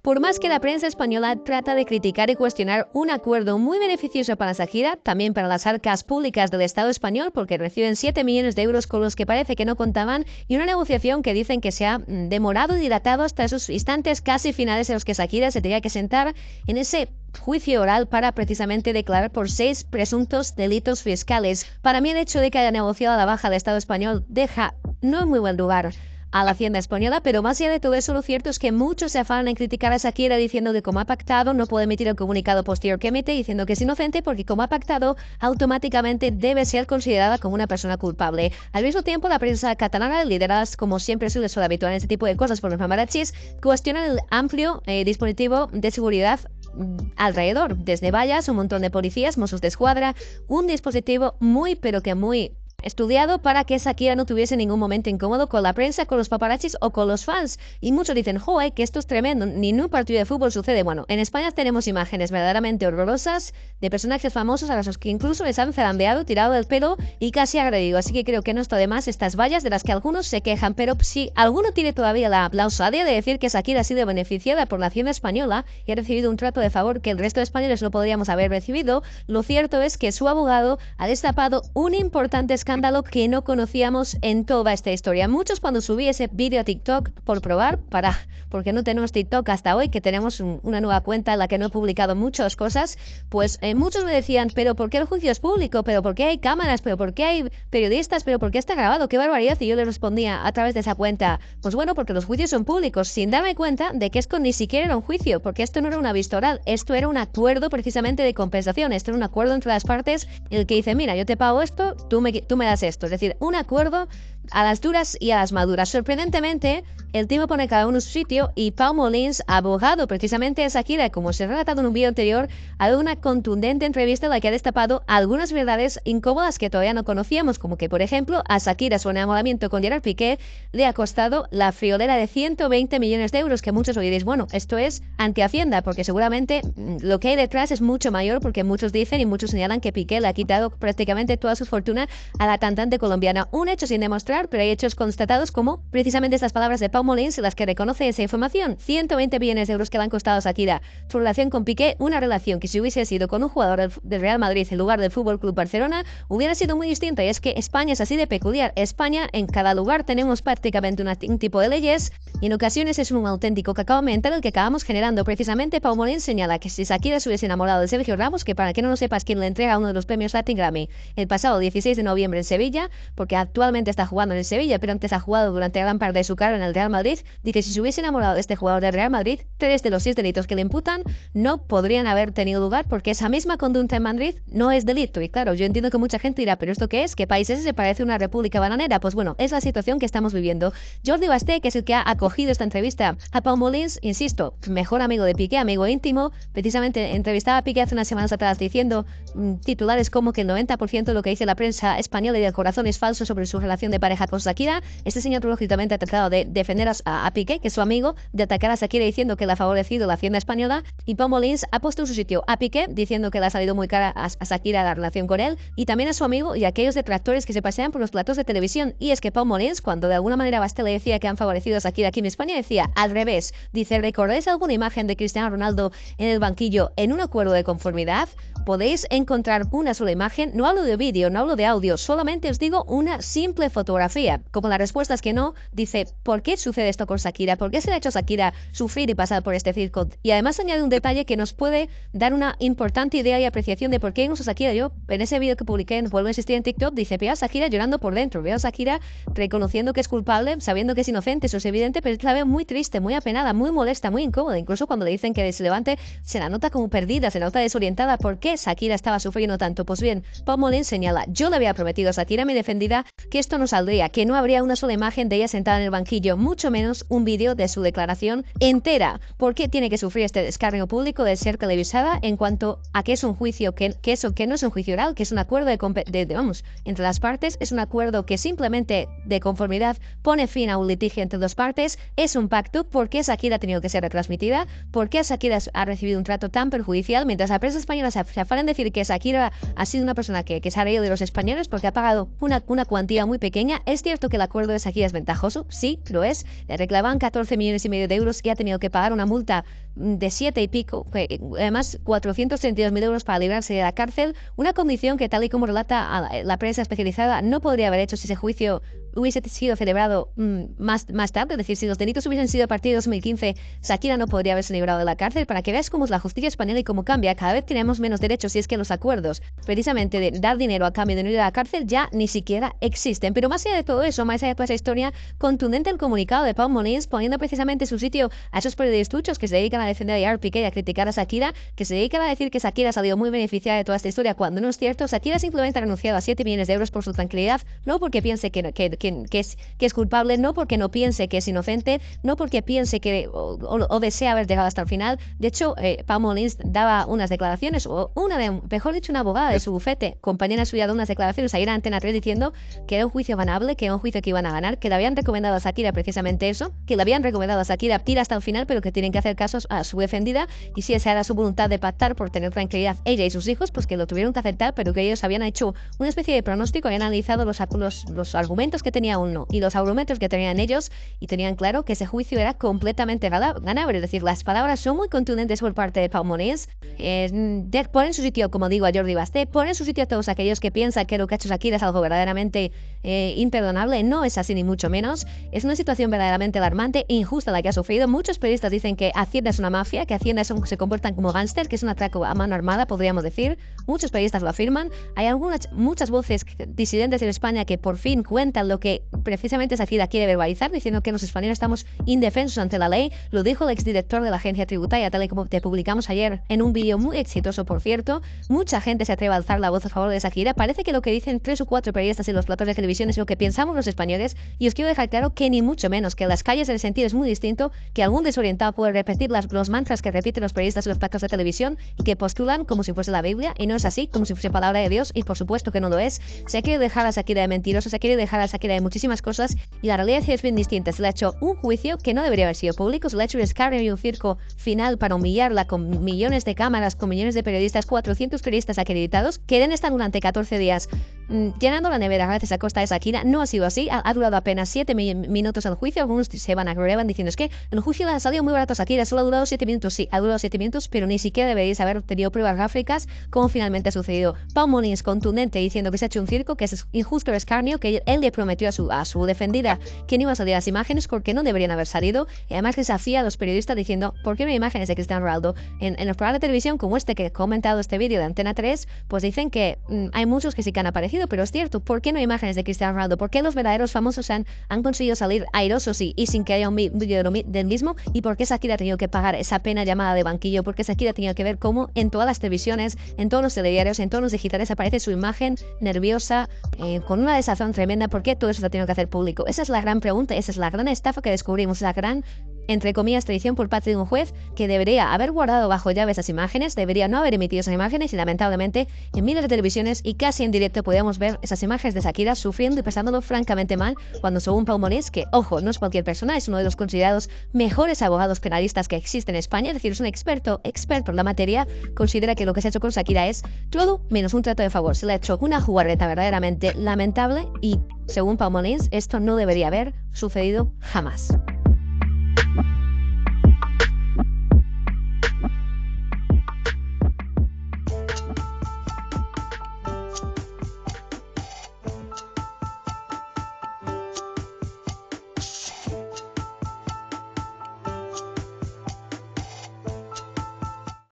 Por más que la prensa española trata de criticar y cuestionar un acuerdo muy beneficioso para Shakira, también para las arcas públicas del Estado español, porque reciben 7 millones de euros con los que parece que no contaban, y una negociación que dicen que se ha demorado y dilatado hasta esos instantes casi finales en los que Shakira se tenía que sentar en ese juicio oral para precisamente declarar por 6 presuntos delitos fiscales. Para mí el hecho de que haya negociado a la baja del Estado español deja no en muy buen lugar a la Hacienda española, pero más allá de todo eso, lo cierto es que muchos se afanan en criticar a Shakira diciendo que como ha pactado no puede emitir el comunicado posterior que emite, diciendo que es inocente porque como ha pactado automáticamente debe ser considerada como una persona culpable. Al mismo tiempo, la prensa catalana, lideradas como siempre suele ser habitual en este tipo de cosas por los mamarachis, cuestionan el amplio dispositivo de seguridad alrededor, desde vallas, un montón de policías, Mossos de Escuadra, un dispositivo muy pero que muy estudiado para que Shakira no tuviese ningún momento incómodo con la prensa, con los paparazzis o con los fans. Y muchos dicen, joder, que esto es tremendo, ni en un partido de fútbol sucede. Bueno, en España tenemos imágenes verdaderamente horrorosas de personajes famosos a los que incluso les han zarandeado, tirado del pelo y casi agredido. Así que creo que no está de más estas vallas de las que algunos se quejan. Pero si alguno tiene todavía la osadía de decir que Shakira ha sido beneficiada por la Hacienda española y ha recibido un trato de favor que el resto de españoles no podríamos haber recibido, lo cierto es que su abogado ha destapado un importante escándalo que no conocíamos en toda esta historia. Muchos cuando subí ese vídeo a TikTok por probar, porque no tenemos TikTok hasta hoy, que tenemos una nueva cuenta en la que no he publicado muchas cosas, pues muchos me decían, pero ¿por qué el juicio es público? ¿Pero por qué hay cámaras? ¿Pero por qué hay periodistas? ¿Pero por qué está grabado? ¡Qué barbaridad! Y yo les respondía a través de esa cuenta, pues bueno, porque los juicios son públicos, sin darme cuenta de que esto ni siquiera era un juicio, porque esto no era una vista oral, esto era un acuerdo precisamente de compensación, esto era un acuerdo entre las partes en el que dice, mira, yo te pago esto, tú me das esto, es decir, un acuerdo a las duras y a las maduras. Sorprendentemente, el tipo pone cada uno en su sitio y Pau Molins, abogado precisamente de Shakira, como se ha relatado en un vídeo anterior, ha dado una contundente entrevista en la que ha destapado algunas verdades incómodas que todavía no conocíamos, como que, por ejemplo, a Shakira su enamoramiento con Gerard Piqué le ha costado la friolera de 120 millones de euros, que muchos oiréis, bueno, esto es anti-Hacienda, porque seguramente lo que hay detrás es mucho mayor, porque muchos dicen y muchos señalan que Piqué le ha quitado prácticamente toda su fortuna a la cantante colombiana. Un hecho sin demostrar, pero hay hechos constatados como precisamente estas palabras de Pau Molins, las que reconoce esa información. 120 millones de euros que le han costado a Shakira. Su relación con Piqué, una relación que si hubiese sido con un jugador del Real Madrid en lugar del Fútbol Club Barcelona, hubiera sido muy distinta. Y es que España es así de peculiar. España, en cada lugar tenemos prácticamente un tipo de leyes y en ocasiones es un auténtico cacao mental el que acabamos generando. Precisamente Pau Molins señala que si Shakira se hubiese enamorado de Sergio Ramos, que para que no lo sepas, quien le entrega uno de los premios Latin Grammy el pasado 16 de noviembre en Sevilla, porque actualmente está jugando en el Sevilla, pero antes ha jugado durante gran parte de su carrera en el Real Madrid, dice si se hubiese enamorado de este jugador del Real Madrid, 3 de los 6 delitos que le imputan no podrían haber tenido lugar porque esa misma conducta en Madrid no es delito. Y claro, yo entiendo que mucha gente dirá, ¿pero esto qué es? ¿Qué país ese? ¿Se parece a una república bananera? Pues bueno, es la situación que estamos viviendo. Jordi Basté, que es el que ha acogido esta entrevista a Pau Molins, insisto, mejor amigo de Piqué, amigo íntimo, precisamente entrevistaba a Piqué hace unas semanas atrás diciendo titulares como que el 90% de lo que dice la prensa española y del corazón es falso sobre su relación de pareja con Shakira. Este señor lógicamente ha tratado de defender a Piqué, que es su amigo, de atacar a Shakira diciendo que le ha favorecido la Hacienda española, y Pau Molins ha puesto en su sitio a Piqué diciendo que le ha salido muy cara a Shakira la relación con él, y también a su amigo y a aquellos detractores que se pasean por los platos de televisión. Y es que Pau Molins, cuando de alguna manera Basté le decía que han favorecido a Shakira aquí en España, decía al revés. Dice, ¿recordáis alguna imagen de Cristiano Ronaldo en el banquillo en un acuerdo de conformidad? Podéis encontrar una sola imagen, no hablo de vídeo, no hablo de audio, solamente os digo una simple fotografía. Como la respuesta es que no, dice, ¿por qué sucede esto con Shakira? ¿Por qué se le ha hecho a Shakira sufrir y pasar por este circo? Y además añade un detalle que nos puede dar una importante idea y apreciación de por qué incluso Shakira, yo en ese vídeo que publiqué, vuelvo a insistir en TikTok, dice, veo a Shakira llorando por dentro, veo a Shakira reconociendo que es culpable, sabiendo que es inocente, eso es evidente, pero la veo muy triste, muy apenada, muy molesta, muy incómoda. Incluso cuando le dicen que se levante, se la nota como perdida, se la nota desorientada. ¿Por qué Shakira estaba sufriendo tanto? Pues bien, Pau Molins señala, yo le había prometido a Shakira, mi defendida, que esto no saldría, que no habría una sola imagen de ella sentada en el banquillo, mucho menos un vídeo de su declaración entera. ¿Por qué tiene que sufrir este descargo público de ser televisada en cuanto a que es un juicio, que no es un juicio oral, que es un acuerdo entre las partes, es un acuerdo que simplemente de conformidad pone fin a un litigio entre dos partes, es un pacto? ¿Por qué Shakira ha tenido que ser retransmitida? ¿Por qué Shakira ha recibido un trato tan perjudicial mientras la prensa española se afán en decir que Shakira ha sido una persona que se ha reído de los españoles porque ha pagado una cuantía muy pequeña. Es cierto que el acuerdo de Shakira es ventajoso, sí, lo es. Le reclamaban 14,5 millones de euros y ha tenido que pagar una multa de 7 y pico, además 432.000 euros para librarse de la cárcel, una condición que, tal y como relata la prensa especializada, no podría haber hecho si ese juicio hubiese sido celebrado más tarde. Es decir, si los delitos hubiesen sido a partir de 2015, Shakira no podría haberse librado de la cárcel. Para que veas cómo es la justicia española y cómo cambia, cada vez tenemos menos derechos, y es que los acuerdos precisamente de dar dinero a cambio de no ir a la cárcel ya ni siquiera existen. Pero más allá de todo eso, más allá de toda esa historia, contundente el comunicado de Pau Molins, poniendo precisamente en su sitio a esos periodistas que se dedican a defender a Gerard Piqué y a criticar a Shakira, que se dedican a decir que Shakira ha salido muy beneficiada de toda esta historia, cuando no es cierto. Shakira simplemente ha renunciado a 7 millones de euros por su tranquilidad, no porque piense que es culpable, no porque no piense que es inocente, no porque piense que o desea haber llegado hasta el final. De hecho, Pau Molins daba unas declaraciones, o mejor dicho, una abogada de su bufete, compañera suya, de unas declaraciones ayer a Antena 3 diciendo que era un juicio ganable, que era un juicio que iban a ganar, que le habían recomendado a Shakira precisamente eso, que le habían recomendado a Shakira ir hasta el final, pero que tienen que hacer casos a su defendida, y si esa era su voluntad de pactar por tener tranquilidad ella y sus hijos, pues que lo tuvieron que aceptar, pero que ellos habían hecho una especie de pronóstico, habían analizado los argumentos que tenía uno y los argumentos que tenían ellos, y tenían claro que ese juicio era completamente ganable. Es decir, las palabras son muy contundentes por parte de Pau Molins. Pon en su sitio, como digo, a Jordi Basté, pon en su sitio a todos aquellos que piensan que lo que ha hecho Shakira es algo verdaderamente imperdonable. No es así, ni mucho menos. Es una situación verdaderamente alarmante e injusta la que ha sufrido. Muchos periodistas dicen que Hacienda es una mafia, que Hacienda se comportan como gángster, que es un atraco a mano armada, podríamos decir. Muchos periodistas lo afirman. Hay muchas voces disidentes en España que por fin cuentan lo que precisamente Shakira quiere verbalizar, diciendo que los españoles estamos indefensos ante la ley. Lo dijo el exdirector de la agencia tributaria, tal y como te publicamos ayer en un vídeo muy exitoso, por cierto. Mucha gente se atreve a alzar la voz a favor de Shakira. Parece que lo que dicen 3 o 4 periodistas en los platos de televisión es lo que pensamos los españoles, y os quiero dejar claro que ni mucho menos, que en las calles el sentido es muy distinto, que algún desorientado puede repetir los mantras que repiten los periodistas en los platos de televisión y que postulan como si fuese la Biblia, y no es así, como si fuese palabra de Dios, y por supuesto que no lo es. Se quiere dejar a Shakira de mentirosa, se quiere dejar a Shakira de muchísimas cosas, y la realidad es bien distinta. Se le ha hecho un juicio que no debería haber sido público, se le ha hecho un escarnio y un circo final para humillarla, con millones de cámaras, con millones de periodistas, 400 periodistas acreditados, que deben estar durante 14 días llenando la nevera gracias a costa de Shakira. No ha sido así, ha durado apenas 7 minutos el juicio. Algunos se van a gruevan diciendo es que el juicio le ha salido muy barato a Shakira, solo ha durado 7 minutos. Sí, ha durado 7 minutos, pero ni siquiera deberíais haber tenido pruebas gráficas como finalmente ha sucedido. Pau Molins contundente diciendo que se ha hecho un circo, que es injusto el escarnio, que él le prometió a su defendida que no iba a salir las imágenes porque no deberían haber salido, y además desafía a los periodistas diciendo ¿por qué no hay imágenes de Cristiano Ronaldo? En los programas de televisión como este que he comentado, este vídeo de Antena 3, pues dicen que hay muchos que sí que han aparecido, pero es cierto, ¿por qué no hay imágenes de Cristiano Ronaldo? ¿Por qué los verdaderos famosos han conseguido salir airosos y sin que haya un vídeo del mismo? ¿Y por qué Shakira ha tenido que pagar esa pena llamada de banquillo? ¿Por qué Shakira ha tenido que ver cómo en todas las televisiones, en todos los telediarios, en todos los digitales aparece su imagen nerviosa, con una desazón tremenda? ¿Por qué todo eso se ha tenido que hacer público? Esa es la gran pregunta, esa es la gran estafa que descubrimos, la gran, entre comillas, traición por parte de un juez que debería haber guardado bajo llave esas imágenes, debería no haber emitido esas imágenes, y lamentablemente en miles de televisiones y casi en directo podíamos ver esas imágenes de Shakira sufriendo y pasándolo francamente mal, cuando según Pau Molins, que ojo, no es cualquier persona, es uno de los considerados mejores abogados penalistas que existen en España, es decir, es un experto en la materia, considera que lo que se ha hecho con Shakira es todo menos un trato de favor. Se le ha hecho una jugarreta verdaderamente lamentable, y según Pau Molins esto no debería haber sucedido jamás.